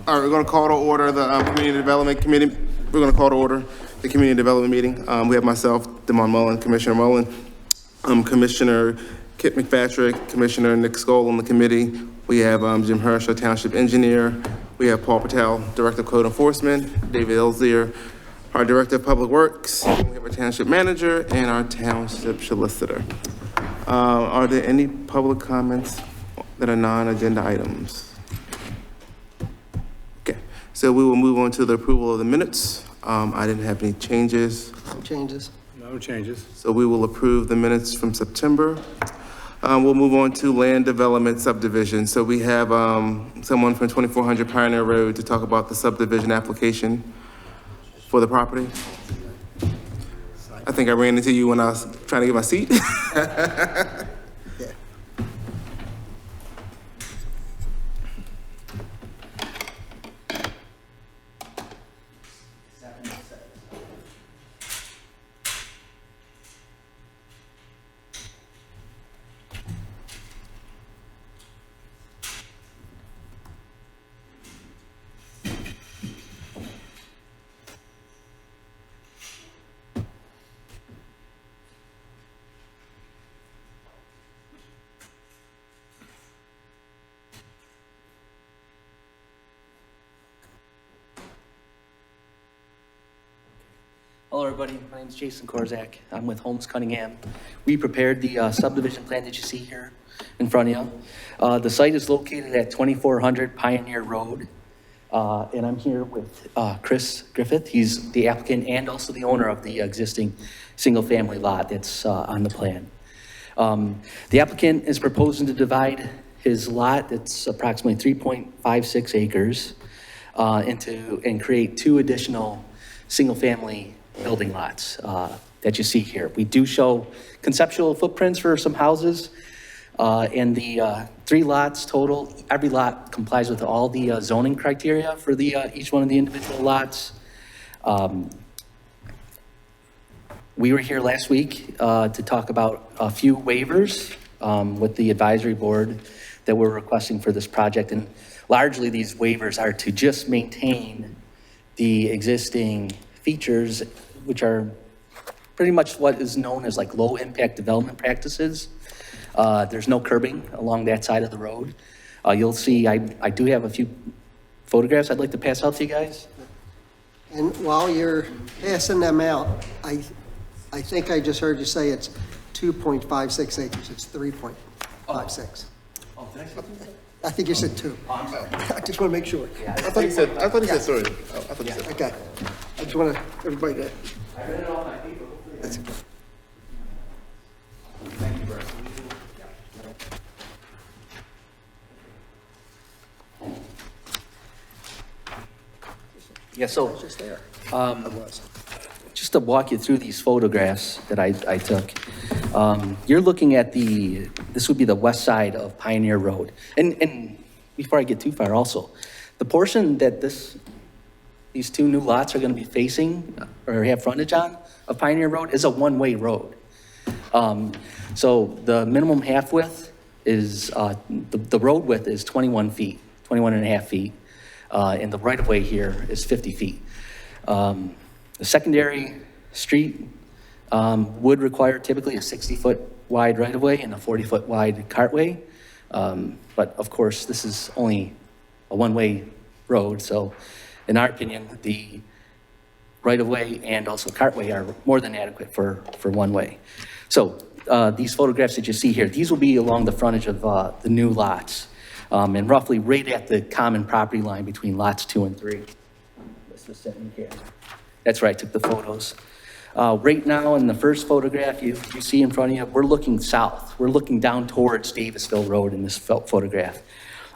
All right, we're going to call to order the Community Development Committee. We're going to call to order the Community Development Meeting. We have myself, Damon Mullen, Commissioner Mullen, Commissioner Kit McFatrick, Commissioner Nick Skoll on the committee. We have Jim Hirsch, our Township Engineer. We have Paul Patel, Director of Code Enforcement, David Elzier, our Director of Public Works. We have our Township Manager and our Township Solicitor. Are there any public comments that are non-agenda items? Okay, so we will move on to the approval of the minutes. I didn't have any changes. No changes. No changes. So we will approve the minutes from September. We'll move on to land development subdivision. So we have someone from 2400 Pioneer Road to talk about the subdivision application for the property. I think I ran into you when I was trying to get my seat. Yeah. Hello, everybody. My name is Jason Korzak. I'm with Holmes Cunningham. We prepared the subdivision plan that you see here in front of you. The site is located at 2400 Pioneer Road. And I'm here with Chris Griffith. He's the applicant and also the owner of the existing single-family lot that's on the plan. The applicant is proposing to divide his lot, that's approximately 3.56 acres, and create two additional single-family building lots that you see here. We do show conceptual footprints for some houses, and the 3 lots total. Every lot complies with all the zoning criteria for the each one of the individual lots. We were here last week to talk about a few waivers with the advisory board that we're requesting for this project, and largely these waivers are to just maintain the existing features, which are pretty much what is known as like low impact development practices. There's no curbing along that side of the road. You'll see, I do have a few photographs I'd like to pass out to you guys. And while you're passing them out, I think I just heard you say it's 2.56 acres. It's 3.56. Oh, did I say something? I think you said 2. Oh, I'm sorry. I just want to make sure. I thought he said, sorry. I thought he said. Okay. I just want everybody to. I read it off my paper. That's okay. Thank you, Brett. Yeah, so Just there. just to walk you through these photographs that I took, you're looking at this would be the west side of Pioneer Road. And before I get too far also, the portion that these 2 new lots are going to be facing or have frontage on of Pioneer Road is a one-way road. So the minimum half width is, the road width is 21 feet, 21 and a half feet. And the right-of-way here is 50 feet. The secondary street would require typically a 60-foot wide right-of-way and a 40-foot wide cartway. But of course, this is only a one-way road. So in our opinion, the right-of-way and also cartway are more than adequate for one-way. So these photographs that you see here, these will be along the frontage of the new lots. And roughly right at the common property line between lots 2 and 3. This was sent in here. That's where I took the photos. Right now in the first photograph you see in front of you, we're looking south. We're looking down towards Davisville Road in this photograph.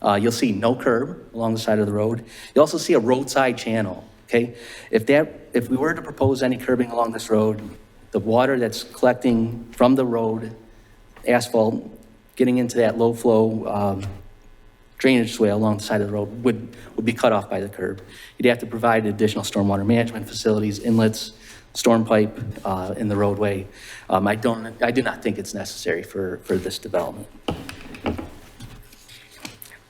You'll see no curb along the side of the road. You also see a roadside channel, okay? If we were to propose any curbing along this road, the water that's collecting from the road, asphalt, getting into that low flow drainage swale along the side of the road would be cut off by the curb. You'd have to provide additional stormwater management facilities, inlets, storm pipe in the roadway. I do not think it's necessary for this development.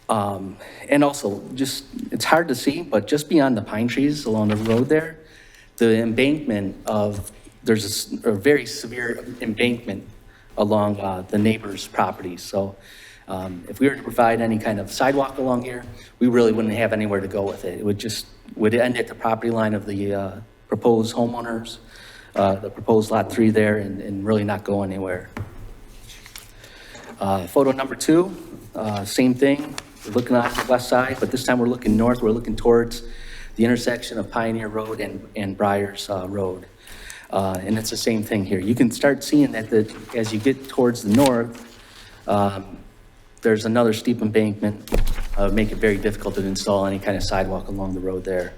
And also, just, it's hard to see, but just beyond the pine trees along the road there, the embankment of, there's a very severe embankment along the neighbor's property. So if we were to provide any kind of sidewalk along here, we really wouldn't have anywhere to go with it. It would end at the property line of the proposed homeowners, the proposed lot 3 there, and really not go anywhere. Photo number 2, same thing. We're looking on the west side, but this time we're looking north. We're looking towards the intersection of Pioneer Road and Briars Road. And it's the same thing here. You can start seeing that as you get towards the north, there's another steep embankment, make it very difficult to install any kind of sidewalk along the road there,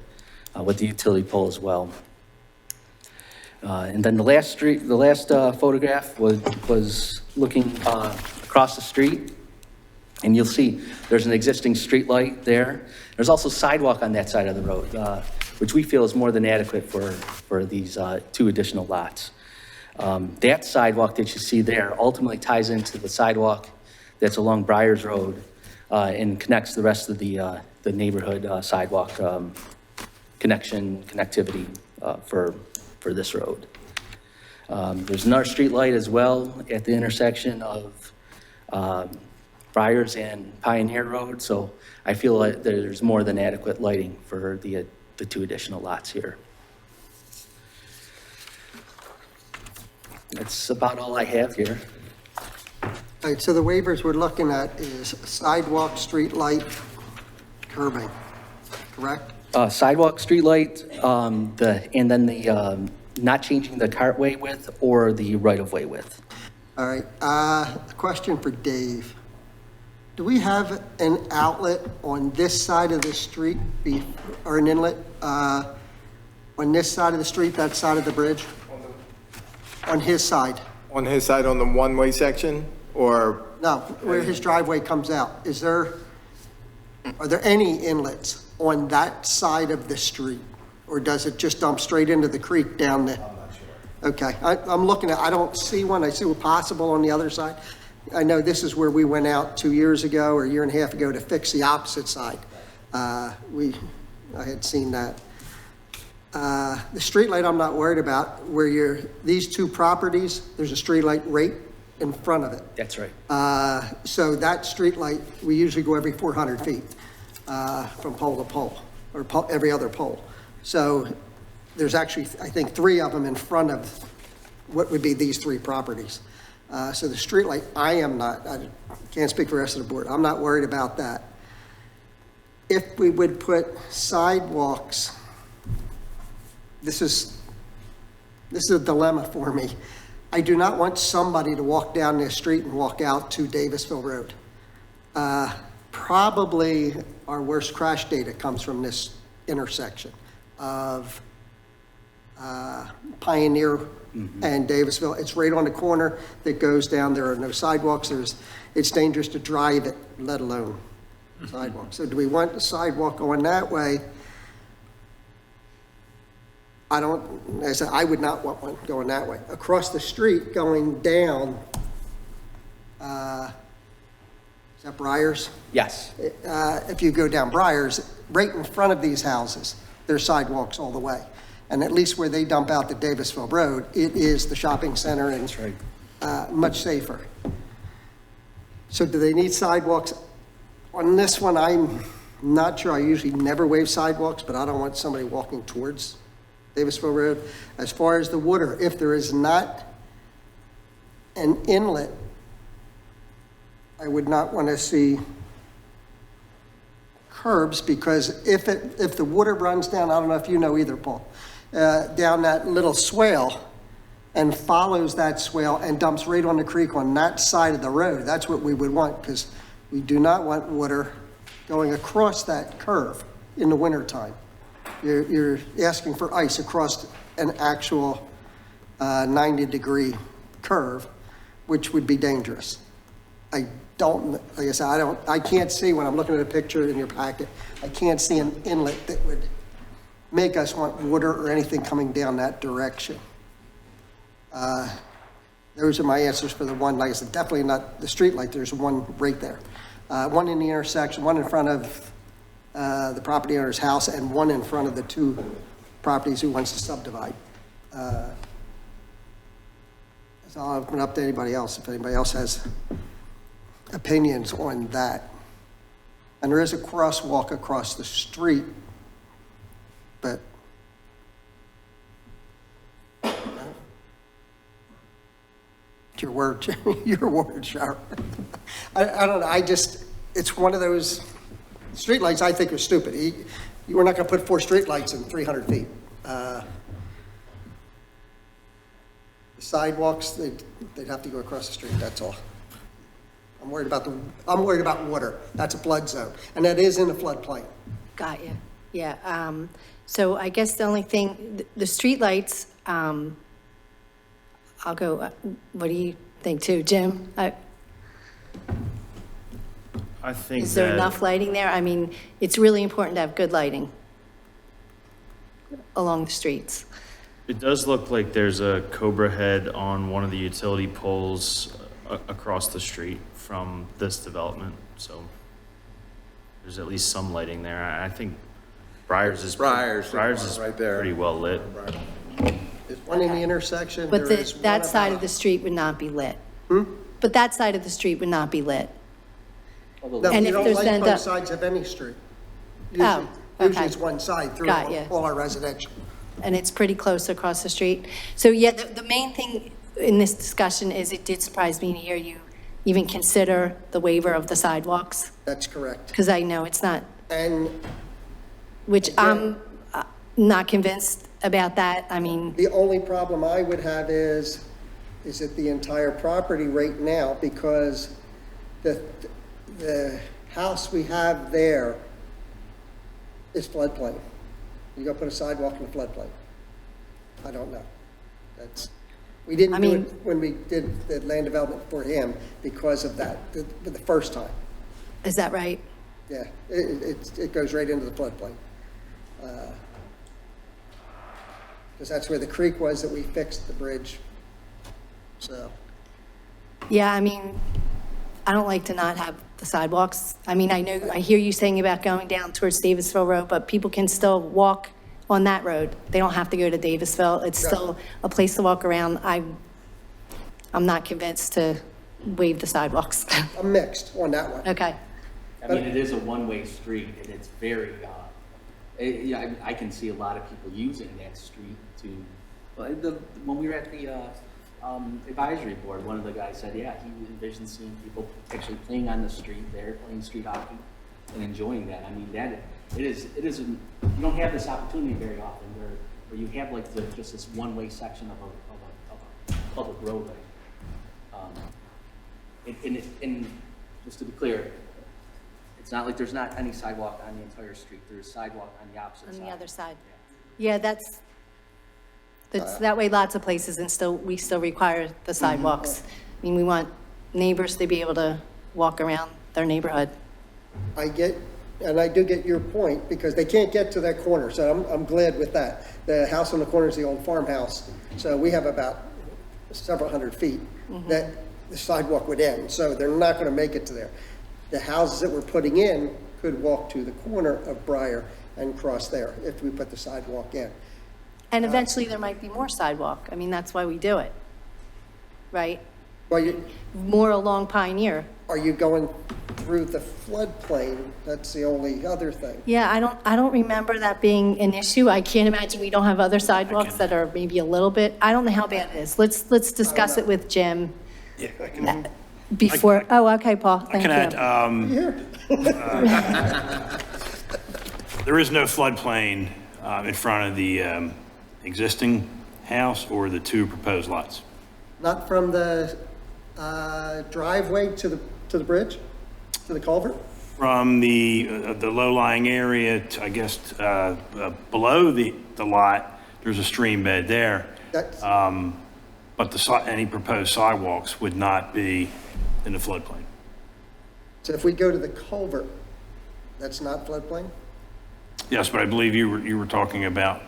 with the utility pole as well. And then the last photograph was looking across the street. And you'll see there's an existing street light there. There's also sidewalk on that side of the road, which we feel is more than adequate for these 2 additional lots. That sidewalk that you see there ultimately ties into the sidewalk that's along Briars Road and connects the rest of the neighborhood sidewalk connectivity for this road. There's another street light as well at the intersection of Briars and Pioneer Road, so I feel like there's more than adequate lighting for the 2 additional lots here. That's about all I have here. All right, so the waivers we're looking at is sidewalk, street light, curbing, correct? Sidewalk, street light, and then the not changing the cartway width or the right-of-way width. All right, a question for Dave. Do we have an outlet on this side of the street, or an inlet, on this side of the street, that side of the bridge? On his side? On his side, on the one-way section, or? No, where his driveway comes out. Are there any inlets on that side of the street? Or does it just dump straight into the creek down there? I'm not sure. Okay, I'm looking at, I don't see one. I see what's possible on the other side. I know this is where we went out 2 years ago or a year and a half ago to fix the opposite side. I had seen that. The street light I'm not worried about. These 2 properties, there's a street light right in front of it. That's right. So that street light, we usually go every 400 feet from pole to pole, or every other pole. So there's actually, I think, 3 of them in front of what would be these 3 properties. So the street light, I can't speak for the rest of the board. I'm not worried about that. If we would put sidewalks, this is a dilemma for me. I do not want somebody to walk down this street and walk out to Davisville Road. Probably our worst crash data comes from this intersection of Pioneer and Davisville. It's right on the corner that goes down. There are no sidewalks. It's dangerous to drive it, let alone sidewalks. So do we want the sidewalk going that way? I would not want one going that way. Across the street going down, is that Briars? Yes. If you go down Briars, right in front of these houses, there's sidewalks all the way. And at least where they dump out to Davisville Road, it is the shopping center and That's right. Much safer. So do they need sidewalks? On this one, I'm not sure. I usually never waive sidewalks, but I don't want somebody walking towards Davisville Road. As far as the water, if there is not an inlet, I would not want to see curbs, because if the water runs down, I don't know if you know either, Paul, down that little swale and follows that swale and dumps right on the creek on that side of the road, that's what we would want, because we do not want water going across that curve in the wintertime. You're asking for ice across an actual 90-degree curve, which would be dangerous. Like I said, I can't see, when I'm looking at a picture in your packet, I can't see an inlet that would make us want water or anything coming down that direction. Those are my answers for the one. Like I said, definitely not the street light. There's one right there. one in the intersection, one in front of the property owner's house, and one in front of the two properties who wants to subdivide. So I'll open up to anybody else, if anybody else has opinions on that. And there is a crosswalk across the street, but your word, your word, Sharon. I don't know, it's one of those, streetlights I think are stupid. You were not gonna put 4 streetlights in 300 feet. The sidewalks, they'd have to go across the street, that's all. I'm worried about water. That's a flood zone, and that is in a floodplain. Got you. Yeah. So I guess the only thing, the streetlights, I'll go, what do you think too, Jim? I think Is there that enough lighting there? I mean, it's really important to have good lighting along the streets. it does look like there's a Cobra head on one of the utility poles across the street from this development. So there's at least some lighting there. I think Briars is Briars is right there. pretty well lit. There's one in the intersection. But there is one that side of about- the street would not be lit. But that side of the street would not be lit. No, And you if don't there's light then both the- sides of any street. Oh, Usually okay. it's one side through Got ya. all our residential. And it's pretty close across the street. So yeah, the main thing in this discussion is it did surprise me to hear you even consider the waiver of the sidewalks, That's correct. because I know it's not, And which I'm not convinced about that. I mean, the only problem I would have is that the entire property right now, because the house we have there is floodplain. You go put a sidewalk in the floodplain. I don't know. We didn't I do mean- it when we did the land development for him because of that, the first time. is that right? Yeah, it goes right into the floodplain. Because that's where the creek was that we fixed the bridge. So, Yeah, I mean, I don't like to not have the sidewalks. I mean, I know, I hear you saying about going down towards Davisville Road, but people can still walk on that road. They don't have to go to Davisville. It's still a place to walk around. I'm not convinced to waive the sidewalks. I'm mixed on that one. Okay. I mean, it is a one-way street, and it's very, yeah, I can see a lot of people using that street to, but when we were at the advisory board, one of the guys said, yeah, he envisioned seeing people actually playing on the street there, playing street hockey and enjoying that. I mean, it is, you don't have this opportunity very often where you have like just this one-way section of a public roadway. And just to be clear, it's not like there's not any sidewalk on the entire street. There's sidewalk on the opposite side. On the other side. Yeah, that's that way lots of places and we still require the sidewalks. I mean, we want neighbors to be able to walk around their neighborhood. I do get your point, because they can't get to that corner, so I'm glad with that. The house on the corner is the old farmhouse, so we have about several hundred feet that the sidewalk would end, so they're not gonna make it to there. The houses that we're putting in could walk to the corner of Briar and cross there if we put the sidewalk in. And eventually there might be more sidewalk. I mean, that's why we do it, right? Well, More along Pioneer. are you going through the floodplain? That's the only other thing. Yeah, I don't remember that being an issue. I can't imagine we don't have other sidewalks that are maybe a little bit, I don't know how bad it is. Let's discuss it with Jim Yeah, I can, before, oh, okay, Paul, I thank can you. add, there is no floodplain in front of the existing house or the 2 proposed lots. Not from the driveway to the bridge, to the culvert? From the low-lying area, to, I guess, below the lot, there's a stream bed there. That's, But any proposed sidewalks would not be in the floodplain. so if we go to the culvert, that's not floodplain? Yes, but I believe you were talking about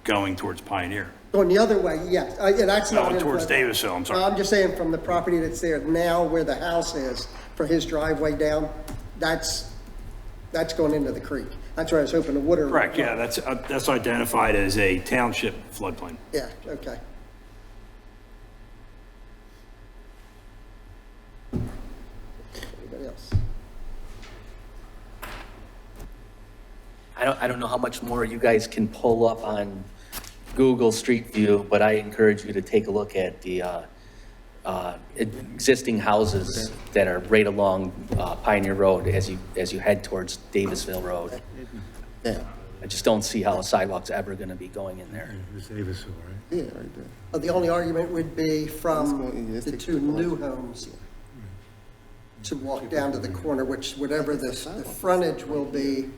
going towards Pioneer. Going the other way, yes. Yeah, that's not. Going in towards front- Davisville, I'm sorry. I'm just saying from the property that's there now where the house is, for his driveway down, that's going into the creek. That's where I was hoping the water. Correct, yeah, that's identified as a township floodplain. Yeah, okay. Anybody else? I don't know how much more you guys can pull up on Google Street View, but I encourage you to take a look at the existing houses that are right along Pioneer Road as you head towards Davisville Road. Yeah, I just don't see how a sidewalk's ever going to be going in there. yeah, right there. The only argument would be Let's from go in, let's the take two the new homes to walk down to the corner, which whatever the frontage will be,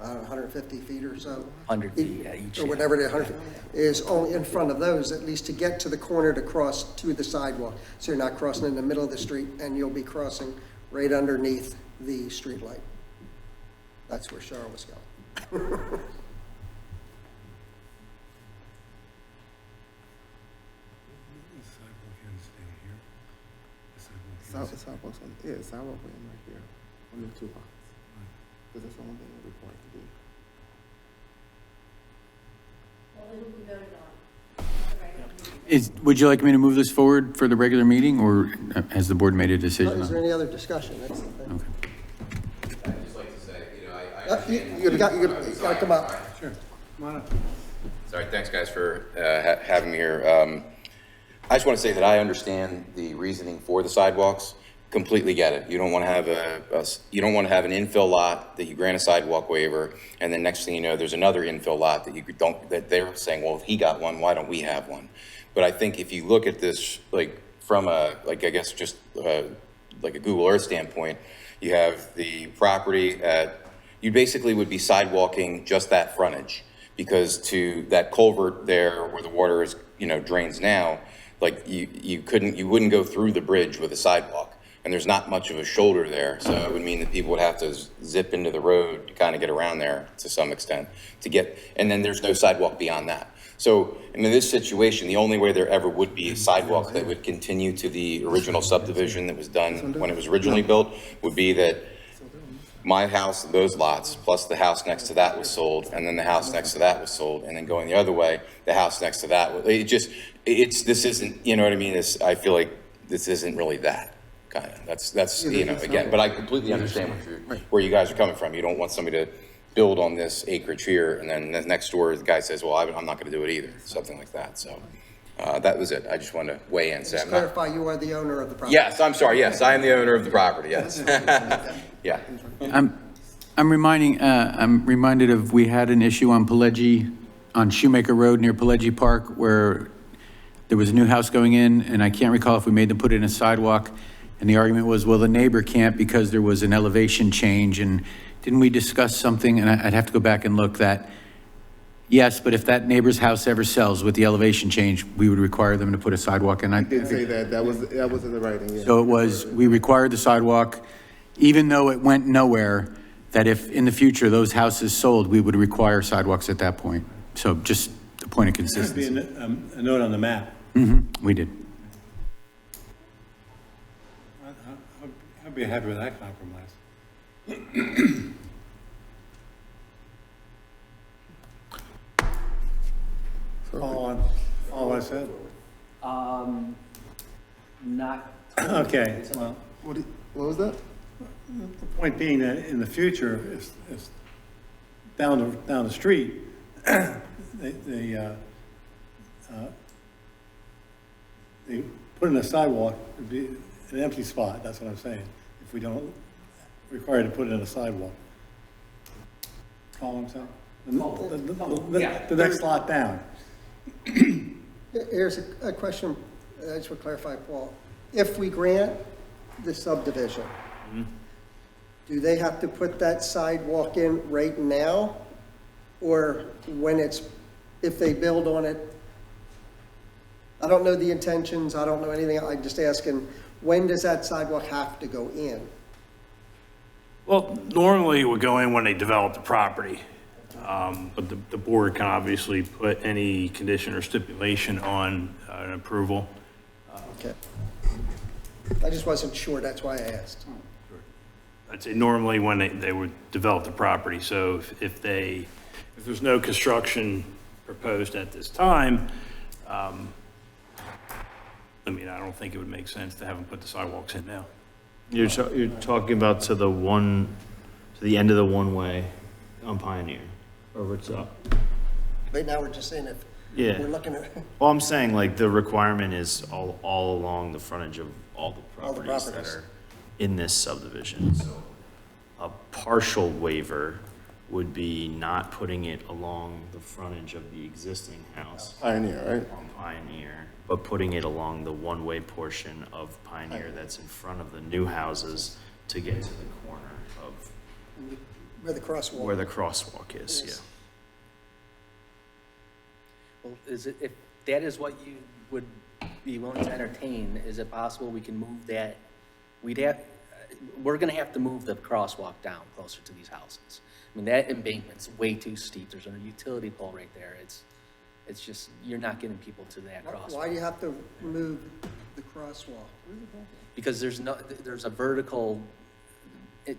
150 feet or so. 100 feet, yeah, each. Or whatever the 100 is only in front of those, at least to get to the corner to cross to the sidewalk. So you're not crossing in the middle of the street, and you'll be crossing right underneath the street light. That's where Cheryl was going. Sidewalks on, yeah, sidewalk way in right here, on the 2 lots. Because that's the only thing we're required to do. Would you like me to move this forward for the regular meeting, or has the board made a decision? Is there on any other discussion? That's the thing. Okay. I'd just like to say, I understand. You gotta come up. Sorry, thanks guys for having me here. I just want to say that I understand the reasoning for the sidewalks. Completely get it. You don't want to have you don't want to have an infill lot that you grant a sidewalk waiver, and then next thing you know, there's another infill lot that you don't, that they're saying, well, if he got one, why don't we have one? But I think if you look at this, like from a, like I guess just like a Google Earth standpoint, you have the property at, you basically would be sidewalking just that frontage, because to that culvert there where the water is, drains now, like you wouldn't go through the bridge with a sidewalk. And there's not much of a shoulder there, so it would mean that people would have to zip into the road to kind of get around there to some extent and then there's no sidewalk beyond that. So in this situation, the only way there ever would be a sidewalk that would continue to the original subdivision that was done when it was originally built would be that my house, those lots, plus the house next to that was sold, and then the house next to that was sold, and then going the other way, the house next to that, this isn't, you know what I mean? I feel like this isn't really that. Kind of, that's again, but I completely understand where you guys are coming from. You don't want somebody to build on this acreage here, and then next door, the guy says, well, I'm not gonna do it either, something like that, so. That was it, I just wanted to weigh in, say Just I'm not. clarify, you are the owner of the property. Yes, I'm sorry, yes, I am the owner of the property, yes. Yeah. I'm reminded of, we had an issue on on Shoemaker Road near Pileggi Park, where there was a new house going in, and I can't recall if we made them put in a sidewalk. And the argument was, well, the neighbor can't because there was an elevation change. And didn't we discuss something, and I'd have to go back and look, that, yes, but if that neighbor's house ever sells with the elevation change, we would require them to put a sidewalk in. I did say that was in the writing, yeah. So it was, we required the sidewalk, even though it went nowhere, that if in the future those houses sold, we would require sidewalks at that point. So just a point of consistency. There should be a note on the map. We did. I'd be happy with that compromise. All I said? Not. Okay, well, What was that? the point being that in the future, if down the street, they put in a sidewalk, it'd be an empty spot, that's what I'm saying, if we don't require to put in a sidewalk. Follow what I'm saying? The next lot down. Here's a question, I just want to clarify, Paul. If we grant the subdivision, do they have to put that sidewalk in right now? Or if they build on it? I don't know the intentions, I don't know anything, I'm just asking, when does that sidewalk have to go in? Well, normally it would go in when they develop the property. But the board can obviously put any condition or stipulation on an approval. Okay. I just wasn't sure, that's why I asked. I'd say normally when they would develop the property, so if there's no construction proposed at this time, I mean, I don't think it would make sense to have them put the sidewalks in now. You're talking about to the end of the one-way on Pioneer, or what's up? Right now, we're just saying if Yeah. we're looking at, Well, I'm saying like the requirement is all along the frontage of all the All the properties that properties. are in this subdivision. So a partial waiver would be not putting it along the frontage of the existing house Pioneer, right? on Pioneer, but putting it along the one-way portion of Pioneer that's in front of the new houses to get to the corner of where the crosswalk. where the crosswalk is, yeah. Well, if that is what you would be willing to entertain, is it possible we can move that? We're gonna have to move the crosswalk down closer to these houses. I mean, that embankment's way too steep. There's a utility pole right there. It's just, you're not getting people to that Why crosswalk. do you have to move the crosswalk? Because there's a vertical,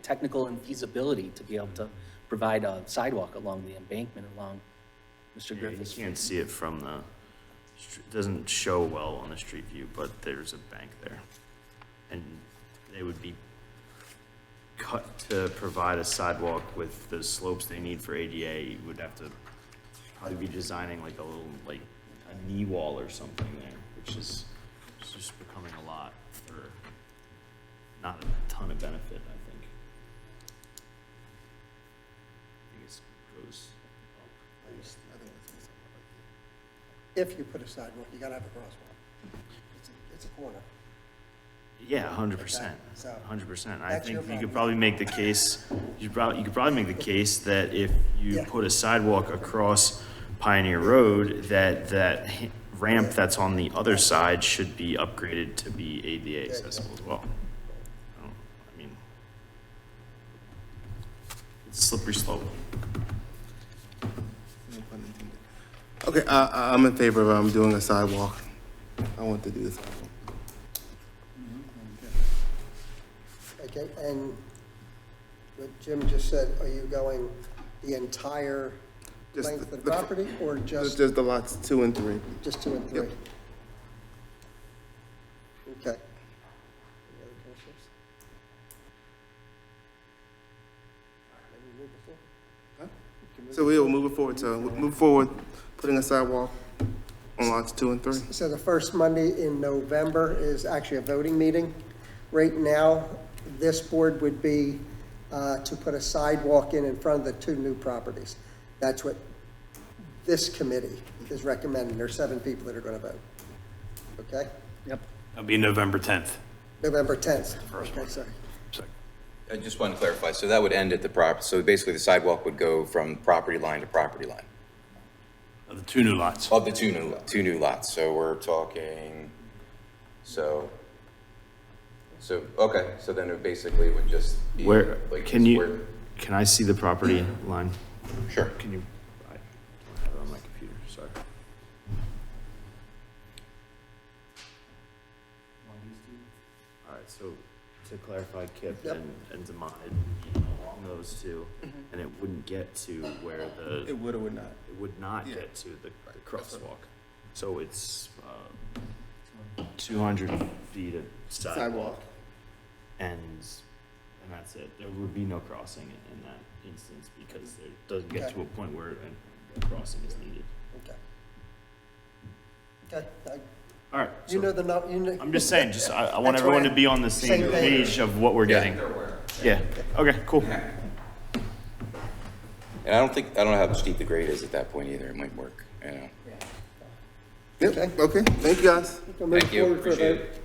technical infeasibility to be able to provide a sidewalk along the embankment along Mr. Yeah, you Griffith's. can't see it from the, it doesn't show well on the street view, but there's a bank there. And they would be cut to provide a sidewalk with the slopes they need for ADA. You would have to probably be designing like a little, like a knee wall or something there, which is just becoming a lot for not a ton of benefit, I think. I think it goes up. If you put a sidewalk, you gotta have a crosswalk. It's a corner. Yeah, 100%, So, 100%. I that's your think you problem. could probably make the case, you could probably make the case that if you Yeah. put a sidewalk across Pioneer Road, that ramp that's on the other side should be upgraded to be ADA accessible as well. I mean, it's a slippery slope. Okay, I'm in favor of doing a sidewalk. I want to do the sidewalk. Okay, and what Jim just said, are you going the entire Just length of the the- property or Just just the lots 2 and 3. 2 and 3? Yep. Okay. Any other questions? Maybe move it forward? So we will move it forward, so we'll move forward, putting a sidewalk on lots 2 and 3. So the first Monday in November is actually a voting meeting. Right now, this board would be to put a sidewalk in front of the 2 new properties. That's what this committee is recommending. There's 7 people that are going to vote. Okay? Yep. That'll be November 10th. November 10th. Okay, sorry. So I just wanted to clarify, so that would end at the so basically the sidewalk would go from property line to property line the 2 new lots. of the two new lots, so we're talking, okay, so then it basically would just be. Where, like can this, you, can I see the property line? Sure. Can you, I don't have it on my computer, sorry. All right, so to clarify, Kip Yep. and Damon, it'd be along those two, and it wouldn't get to where It would or would not. it would not Yeah. get to the crosswalk. So it's 200 feet of sidewalk, Sidewalk. and that's it. There would be no crossing in that instance because it doesn't get to a point where a crossing is needed. Okay. Okay, All right. you know the, you know. I'm just saying, I want That's everyone right. to be on the same Same page. page of what we're getting. Yeah, okay, cool. And I don't know how steep the grade is at that point either, it might work, you know. Yep, okay, thank you guys. Thank you, appreciate it.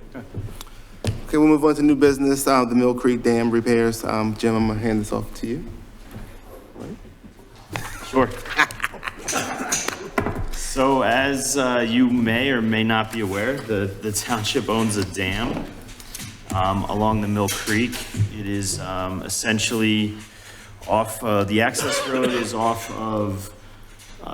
Okay, we'll move on to new business, the Mill Creek Dam repairs. Jim, I'm gonna hand this off to you. Sure. So as you may or may not be aware, the township owns a dam along the Mill Creek. It is essentially off, the access road is off of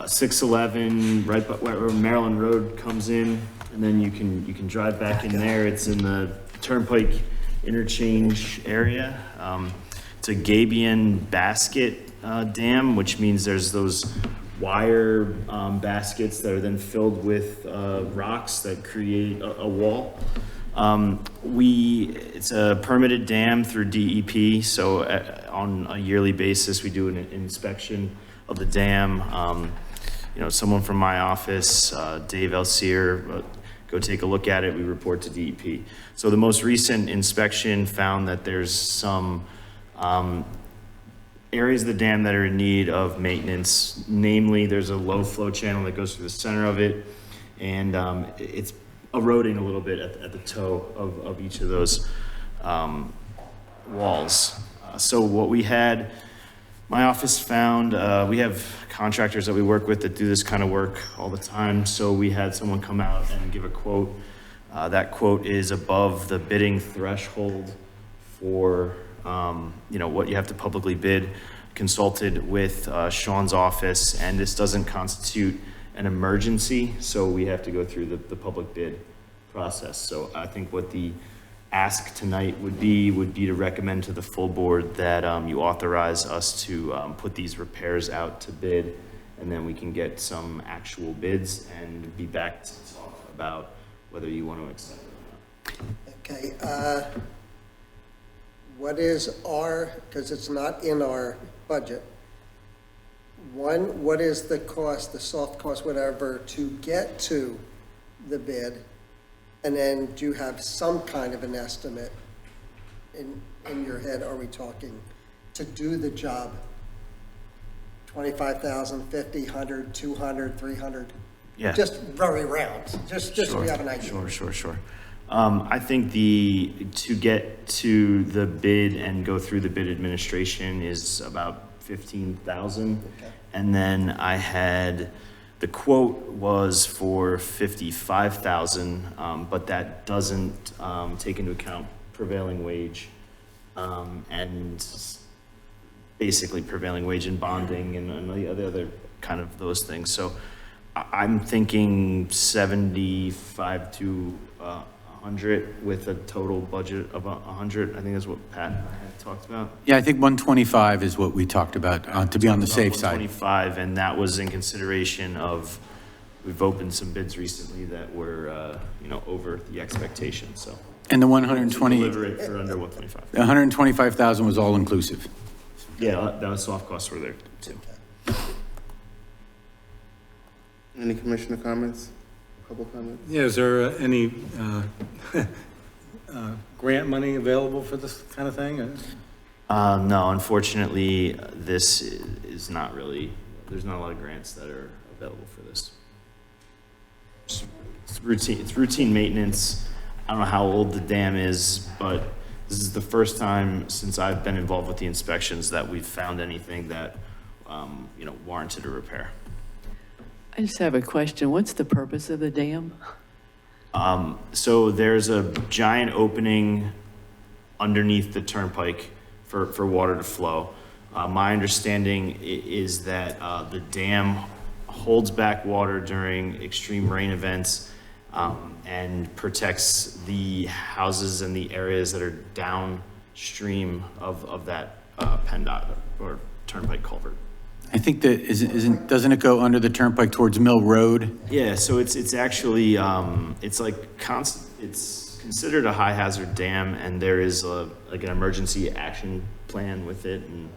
611, right where Maryland Road comes in, and then you can drive back in there. It's in the Turnpike interchange area. It's a gabion basket dam, which means there's those wire baskets that are then filled with rocks that create a wall. It's a permitted dam through DEP, so on a yearly basis, we do an inspection of the dam. Someone from my office, Dave Elsier, go take a look at it, we report to DEP. So the most recent inspection found that there's some areas of the dam that are in need of maintenance. Namely, there's a low flow channel that goes through the center of it, and it's eroding a little bit at the toe of each of those walls. So what we had, my office found, we have contractors that we work with that do this kind of work all the time. So we had someone come out and give a quote. That quote is above the bidding threshold for what you have to publicly bid. Consulted with Sean's office, and this doesn't constitute an emergency, so we have to go through the public bid process. So I think what the ask tonight would be to recommend to the full board that you authorize us to put these repairs out to bid, and then we can get some actual bids and be back to talk about whether you want to accept it or not. Okay, what is because it's not in our budget, what is the cost, the soft cost, whatever, to get to the bid? And then do you have some kind of an estimate in your head? Are we talking to do the job? 25,000, 50, 100, 200, 300? Yeah. Just very round, just so we have an idea. Sure. I think to get to the bid and go through the bid administration is about 15,000. Okay. And then I had, the quote was for 55,000, but that doesn't take into account prevailing wage and basically prevailing wage and bonding and the other kind of those things. So I'm thinking 75 to 100 with a total budget of 100. I think that's what Pat had talked about. Yeah, I think 125 is what we talked about, to be on the safe side. 125, and that was in consideration of, we've opened some bids recently that were, over the expectation, so. And the 120, Deliver it for under 125. the 125,000 was all inclusive. Yeah, that was soft costs were there too. Any commissioner comments? Public comments? Yeah, is there any grant money available for this kind of thing? No, unfortunately, this is not really, there's not a lot of grants that are available for this. It's routine maintenance. I don't know how old the dam is, but this is the first time since I've been involved with the inspections that we've found anything that, warranted a repair. I just have a question. What's the purpose of the dam? So there's a giant opening underneath the turnpike for water to flow. My understanding is that the dam holds back water during extreme rain events and protects the houses and the areas that are downstream of that PennDOT or turnpike culvert. I think that doesn't it go under the turnpike towards Mill Road? Yeah, so it's actually, it's considered a high hazard dam, and there is an emergency action plan with it, and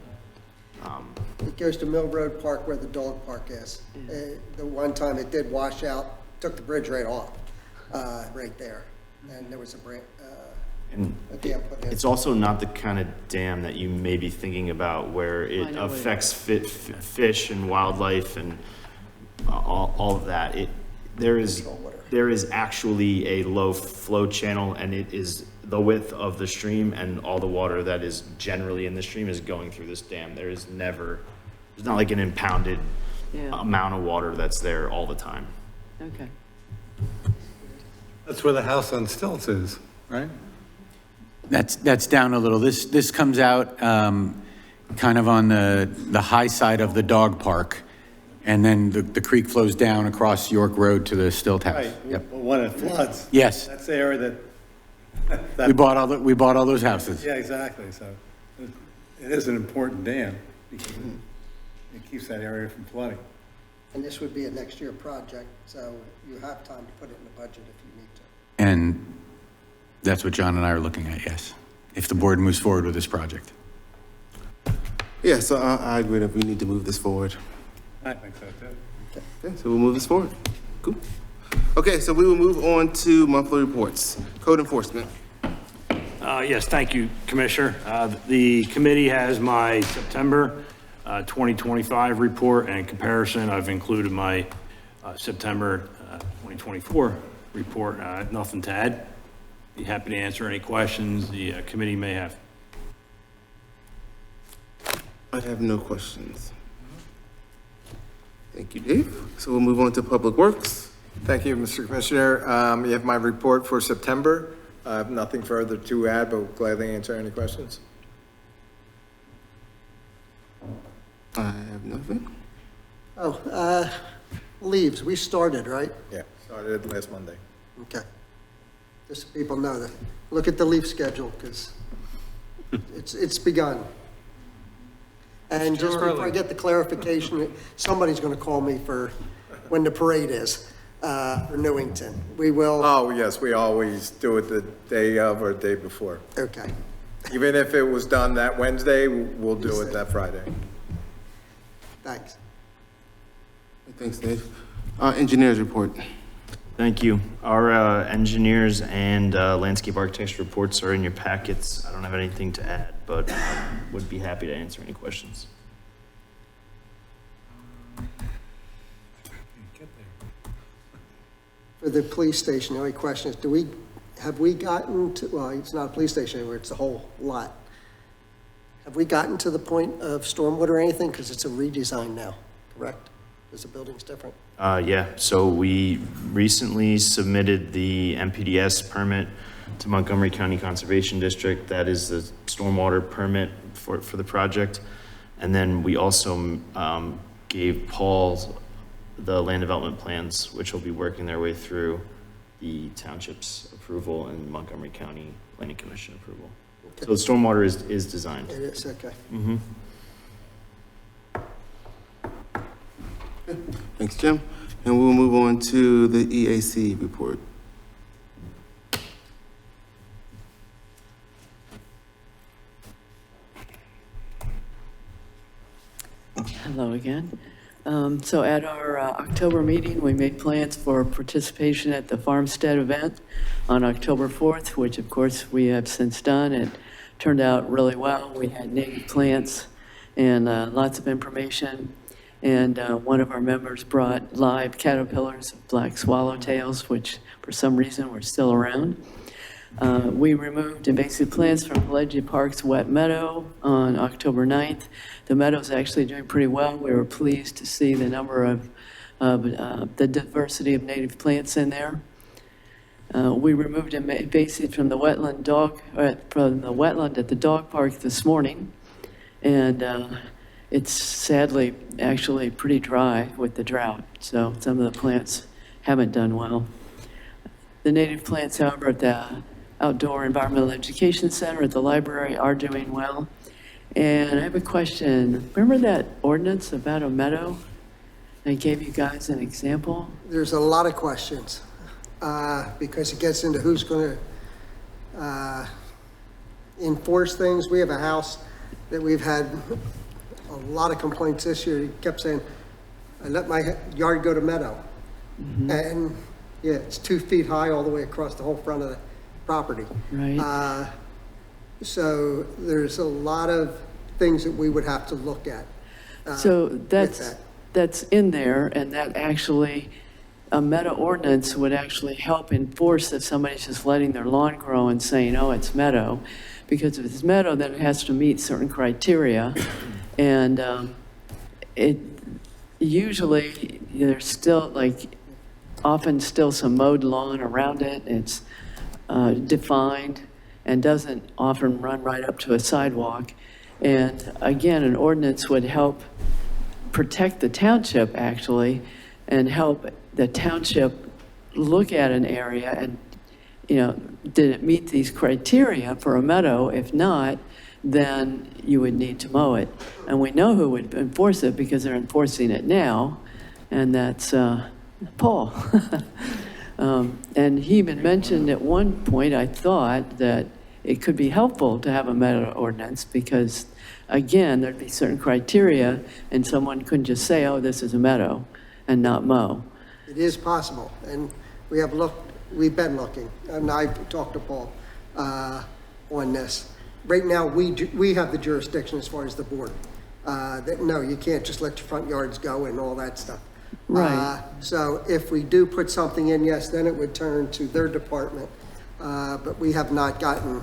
It goes to Mill Road Park where the dog park is. The one time it did wash out, took the bridge right off, right there. And there was a dam put in. it's also not the kind of dam that you may be thinking about where it affects fish and wildlife and all of that. There is actually a low flow channel, and it is the width of the stream, and all the water that is generally in the stream is going through this dam. There's not like an impounded amount of water that's there all the time. Okay. That's where the house on stilts is, right? That's down a little. This comes out, kind of on the high side of the dog park, and then the creek flows down across York Road to the Stilt House. Right, Yep. but when it floods. Yes. That's the area that. We bought all those houses. Yeah, exactly, so it is an important dam, because it keeps that area from flooding. And this would be a next year project, so you have time to put it in the budget if you need to. And that's what John and I are looking at, yes, if the board moves forward with this project. Yeah, so I agree that we need to move this forward. I think so too. Okay, so we'll move this forward. Cool. Okay, so we will move on to monthly reports. Code enforcement. Yes, thank you, Commissioner. The committee has my September 2025 report, and in comparison, I've included my September 2024 report. I have nothing to add. Be happy to answer any questions the committee may have. I have no questions. Thank you, Dave. So we'll move on to Public Works. Thank you, Mr. Commissioner. You have my report for September. I have nothing further to add, but will gladly answer any questions. I have nothing. Oh, leaves, we started, right? Yeah, started last Monday. Okay. Just so people know that, look at the leaf schedule, because it's begun. And just before I get the clarification, somebody's going to call me for when the parade is, for Newington. We will, Oh, yes, we always do it the day of or day before. okay. Even if it was done that Wednesday, we'll do it that Friday. Thanks. Thanks, Dave. Engineers report. Thank you. Our engineers and landscape architects reports are in your packets. I don't have anything to add, but would be happy to answer any questions. For the police station, the only question is, have we gotten to, well, it's not a police station anymore, it's a whole lot. Have we gotten to the point of stormwater or anything? Because it's a redesign now, correct? Because the building's different. Yeah, so we recently submitted the MPDS permit to Montgomery County Conservation District. That is the stormwater permit for the project. And then we also gave Paul the land development plans, which will be working their way through the township's approval and Montgomery County Planning Commission approval. So the stormwater is designed. It is, okay. Mm-hmm. Thanks, Jim. And we'll move on to the EAC report. Hello again. So at our October meeting, we made plans for participation at the Farmstead event on October 4th, which of course we have since done. It turned out really well. We had native plants and lots of information. And one of our members brought live caterpillars of black swallowtails, which for some reason were still around. We removed invasive plants from Pelagia Park's wet meadow on October 9th. The meadow's actually doing pretty well. We were pleased to see the number of the diversity of native plants in there. We removed invasive from the wetland at the dog park this morning, and it's sadly actually pretty dry with the drought, so some of the plants haven't done well. The native plants, however, at the Outdoor Environmental Education Center at the library are doing well. And I have a question. Remember that ordinance about a meadow? I gave you guys an example. There's a lot of questions, because it gets into who's going to enforce things. We have a house that we've had a lot of complaints this year. He kept saying, I let my yard go to meadow. And yeah, it's 2 feet high all the way across the whole front of the property. Right. So there's a lot of things that we would have to look at. So with that's in there, and that actually, a meta ordinance would actually help enforce if somebody's just letting their lawn grow and saying, oh, it's meadow. Because if it's meadow, then it has to meet certain criteria. And it usually, there's still often still some mowed lawn around it. It's defined and doesn't often run right up to a sidewalk. And again, an ordinance would help protect the township, actually, and help the township look at an area and, did it meet these criteria for a meadow? If not, then you would need to mow it. And we know who would enforce it because they're enforcing it now, and that's Paul. And he even mentioned at one point, I thought, that it could be helpful to have a meadow ordinance because, again, there'd be certain criteria, and someone couldn't just say, oh, this is a meadow, and not mow. It is possible, and we've been looking, and I've talked to Paul on this. Right now, we have the jurisdiction as far as the board. That no, you can't just let your front yards go and all that stuff. Right. So if we do put something in, yes, then it would turn to their department, but we have not gotten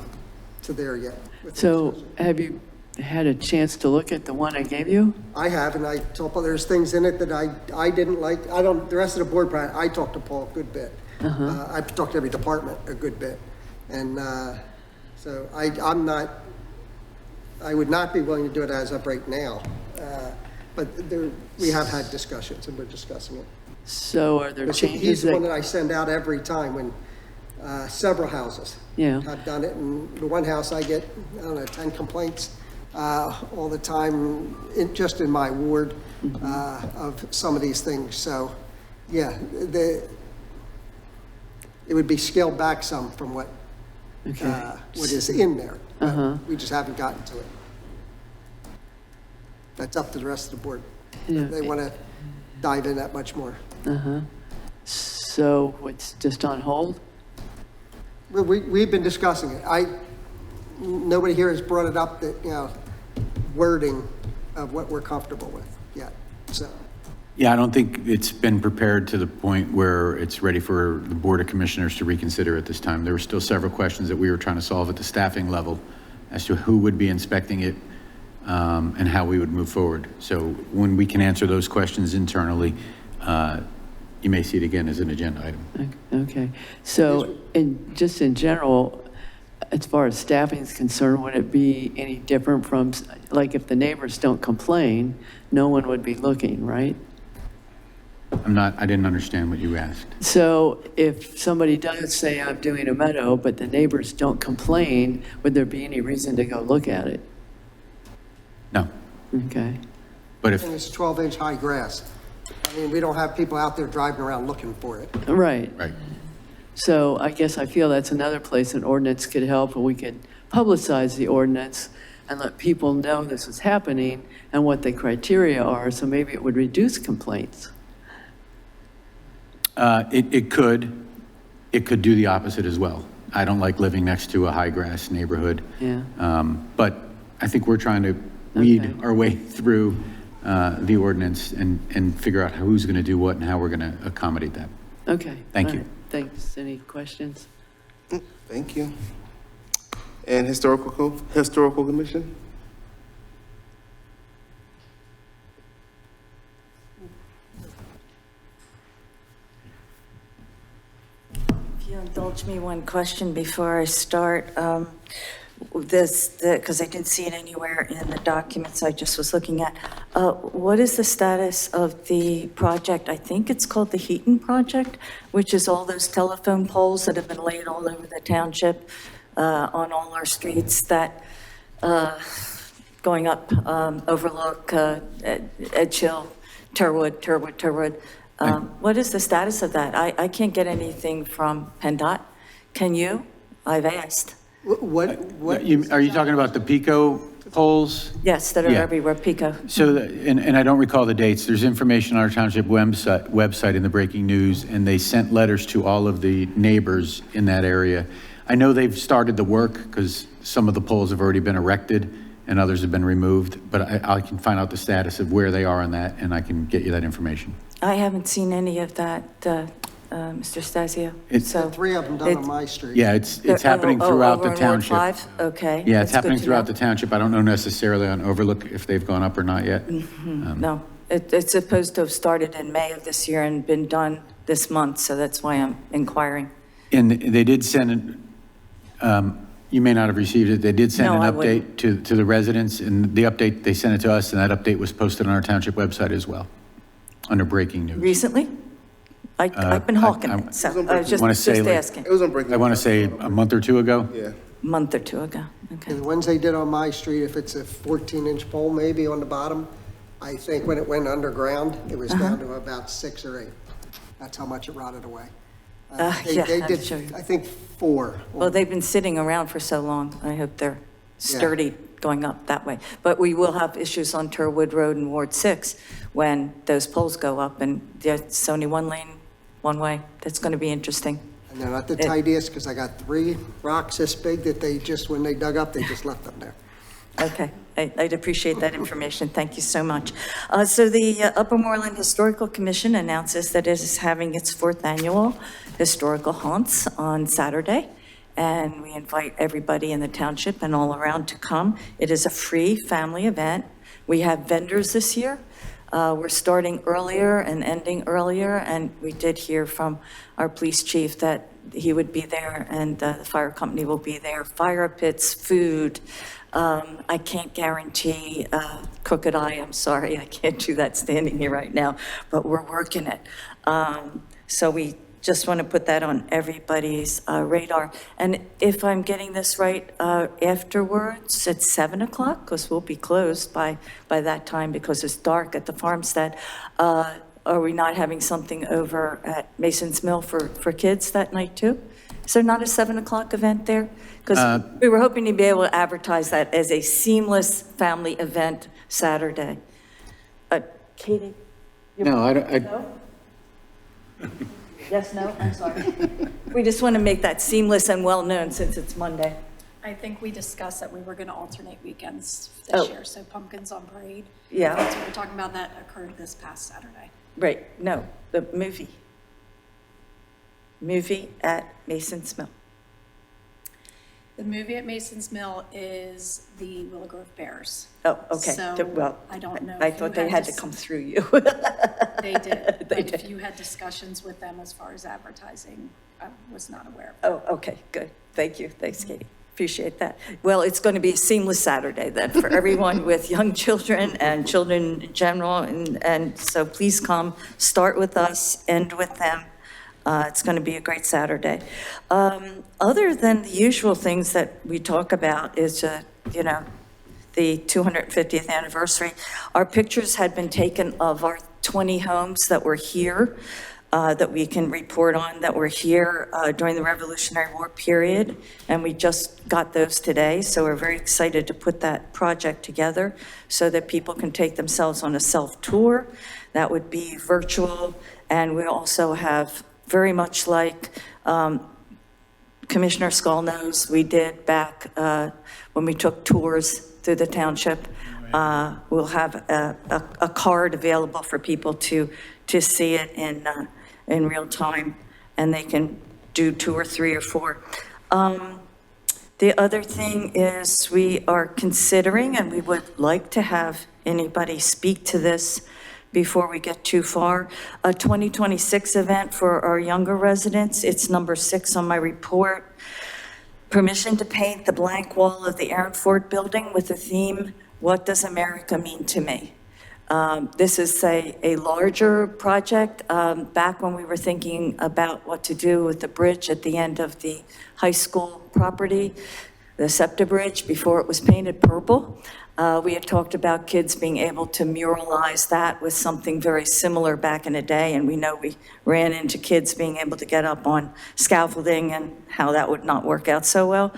to there yet. So have you had a chance to look at the one I gave you? I have, and I told Paul there's things in it that I didn't like. The rest of the board, I talked to Paul a good bit. I've talked to every department a good bit. And so I would not be willing to do it as of right now. But we have had discussions and we're discussing it. So are there changes? He's the one that I send out every time when several houses have done it. And the one house I get, 10 complaints all the time, just in my ward of some of these things. So yeah, it would be scaled back some from what is in there. We just haven't gotten to it. That's up to the rest of the board. They want to dive in that much more. So it's just on hold? Well, we've been discussing it. Nobody here has brought it up that, wording of what we're comfortable with yet, so. Yeah, I don't think it's been prepared to the point where it's ready for the Board of Commissioners to reconsider at this time. There were still several questions that we were trying to solve at the staffing level as to who would be inspecting it and how we would move forward. So when we can answer those questions internally, you may see it again as an agenda item. Okay. So just in general, as far as staffing is concerned, would it be any different from, like if the neighbors don't complain, no one would be looking, right? I didn't understand what you asked. So if somebody does say, I'm doing a meadow, but the neighbors don't complain, would there be any reason to go look at it? No. Okay. But if, And it's 12-inch high grass. I mean, we don't have people out there driving around looking for it. Right. right. So I guess I feel that's another place an ordinance could help, or we could publicize the ordinance and let people know this is happening and what the criteria are, so maybe it would reduce complaints. It could do the opposite as well. I don't like living next to a high grass neighborhood. Yeah. But I think we're trying to weed Okay. our way through the ordinance and figure out who's going to do what and how we're going to accommodate that. Okay. Thank all you. right. Thanks. Any questions? Thank you. And Historical Commission? If you indulge me one question before I start, because I didn't see it anywhere in the documents I just was looking at. What is the status of the project? I think it's called the Heaton Project, which is all those telephone poles that have been laid all over the township on all our streets that going up Overlook, Edge Hill, Turwood. What is the status of that? I can't get anything from PennDOT. Can you? I've asked. What? Are you talking about the Pico poles? Yes, that are Yeah. everywhere, Pico. So, and I don't recall the dates. There's information on our township website in the breaking news, and they sent letters to all of the neighbors in that area. I know they've started the work because some of the poles have already been erected and others have been removed, but I can find out the status of where they are on that, and I can get you that information. I haven't seen any of that, Mr. Stasio. So 3 of them done on my street. Yeah, it's happening throughout over the in Ward township. 5? Okay. Yeah, it's that's good happening to throughout know. the township. I don't know necessarily on Overlook if they've gone up or not yet. No, it's supposed to have started in May of this year and been done this month, so that's why I'm inquiring. And they did send You may not have received it. They did send No, an I update to the residents, and the update, they sent it to us, and that update was posted on our township website as well, under breaking news. Recently? I've been hawking it, so I was wanna just say, like- asking. It was on breaking. I want to say a month or two ago. Yeah. Month or two ago, okay. The ones they did on my street, if it's a 14-inch pole maybe on the bottom, I think when it went underground, it was down to about 6 or 8. That's how much it rotted away. Yeah, They I'm did, sure. I think, 4. Well, they've been sitting around for so long. I hope they're sturdy going up that way. But we will have issues on Turwood Road and Ward 6 when those poles go up, and it's only one lane, one way. That's going to be interesting. And they're not the tidiest, because I got 3 rocks this big that they just, when they dug up, they just left them there. Okay, I'd appreciate that information. Thank you so much. So the Upper Moreland Historical Commission announces that it is having its 4th annual historical haunts on Saturday, and we invite everybody in the township and all around to come. It is a free family event. We have vendors this year. We're starting earlier and ending earlier, and we did hear from our police chief that he would be there, and the fire company will be there. Fire pits, food. I can't guarantee crooked eye, I'm sorry, I can't do that standing here right now, but we're working it. So we just want to put that on everybody's radar. And if I'm getting this right, afterwards, at 7 o'clock, because we'll be closed by that time because it's dark at the farmstead, are we not having something over at Mason's Mill for kids that night too? Is there not a 7 o'clock event there? Because we were hoping to be able to advertise that as a seamless family event Saturday. Katie? No, I don't, No? Yes, no, I'm sorry. We just want to make that seamless and well-known since it's Monday. I think we discussed that we were going to alternate weekends Oh. this year, so Pumpkins on Parade. Yeah. That's what we're talking about, that occurred this past Saturday. Right, no, the movie. Movie at Mason's Mill. The movie at Mason's Mill is the Willow Grove Bears. Oh, okay. So, Well, I don't know I if you thought they had had to dis- come through you. They did, They but did. if you had discussions with them as far as advertising, I was not aware of. Oh, okay, good. Thank you. Thanks, Katie. Appreciate that. Well, it's going to be a seamless Saturday then for everyone with young children and children in general. And so please come, start with us, end with them. It's going to be a great Saturday. Other than the usual things that we talk about is, you know, the 250th anniversary. Our pictures had been taken of our 20 homes that were here, that we can report on, that were here during the Revolutionary War period, and we just got those today. So we're very excited to put that project together so that people can take themselves on a self-tour. That would be virtual, and we also have, very much like Commissioner Skull knows, we did back when we took tours through the township. We'll have a card available for people to see it in real time, and they can do 2 or 3 or 4. The other thing is we are considering, and we would like to have anybody speak to this before we get too far, a 2026 event for our younger residents. It's number 6 on my report. Permission to paint the blank wall of the Aaron Ford building with the theme, "What does America mean to me?" This is a larger project. Back when we were thinking about what to do with the bridge at the end of the high school property, the SEPTA Bridge, before it was painted purple, we had talked about kids being able to muralize that with something very similar back in the day, and we know we ran into kids being able to get up on scaffolding and how that would not work out so well.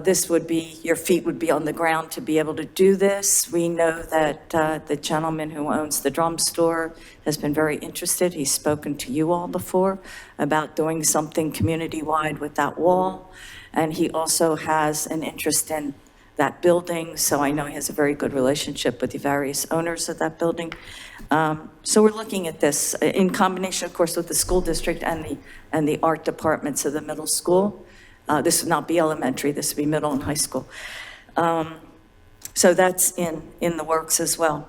This would be, your feet would be on the ground to be able to do this. We know that the gentleman who owns the drum store has been very interested. He's spoken to you all before about doing something community-wide with that wall, and he also has an interest in that building, so I know he has a very good relationship with the various owners of that building. So we're looking at this in combination, of course, with the school district and the art departments of the middle school. This would not be elementary, this would be middle and high school. So that's in the works as well.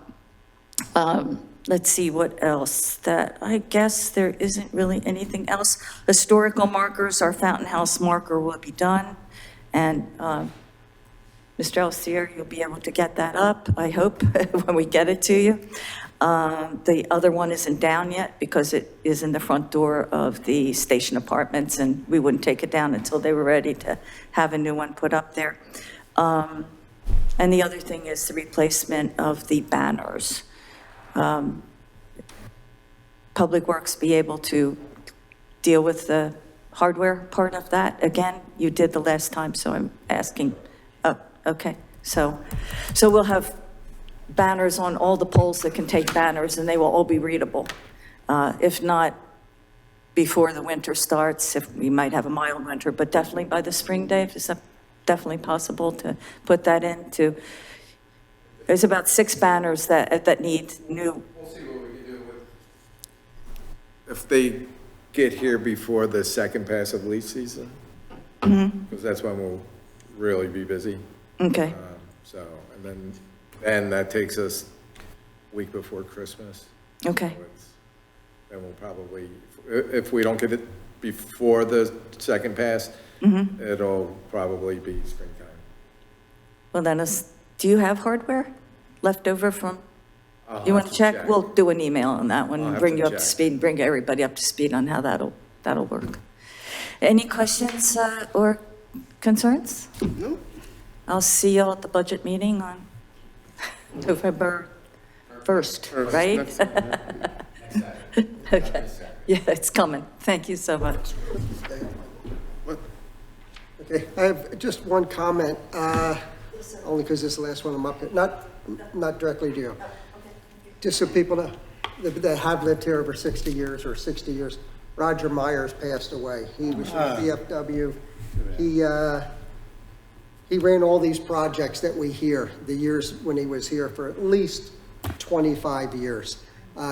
Let's see what else. That, I guess there isn't really anything else. Historical markers, our Fountain House marker will be done. And Mr. Alcier, you'll be able to get that up, I hope, when we get it to you. The other one isn't down yet because it is in the front door of the station apartments, and we wouldn't take it down until they were ready to have a new one put up there. And the other thing is the replacement of the banners. Public Works be able to deal with the hardware part of that? Again, you did the last time, so I'm asking. Oh, okay. So we'll have banners on all the poles that can take banners, and they will all be readable. If not before the winter starts, if we might have a mild winter, but definitely by the spring, Dave, is that definitely possible to put that into? There's about 6 banners that need new. We'll see what we can do with. If they get here before the second pass of leaf season, because that's when we'll really be busy. Okay. So, and then that takes us week before Christmas. Okay. So then we'll probably, if we don't get it before the second pass, it'll probably be springtime. Well, then, do you have hardware left over from? I'll You want have to check? check. We'll do an email on that one, I'll and have bring to you up to check. speed, and bring everybody up to speed on how that'll work. Any questions or concerns? No. I'll see you all at the budget meeting on November 1st, right? Next- Okay. Yeah, it's coming. Thank you so much. Okay, I have just one comment, only because this is the last one I'm up here, not directly to you. Just so people know, that have lived here over 60 years or 60 years, Roger Myers passed away. He was from VFW. He ran all these projects that we hear, the years when he was here, for at least 25 years.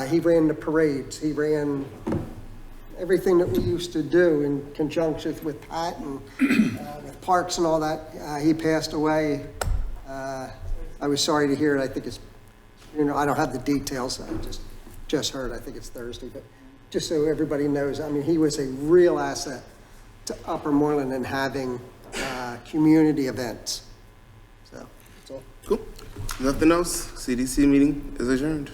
He ran the parades, he ran everything that we used to do in conjunction with Pat and with parks and all that. He passed away. I was sorry to hear it. I think it's, I don't have the details. I just heard, I think it's Thursday, but just so everybody knows, I mean, he was a real asset to Upper Moreland and having community events. So, that's all. Cool. Nothing else. CDC meeting is adjourned.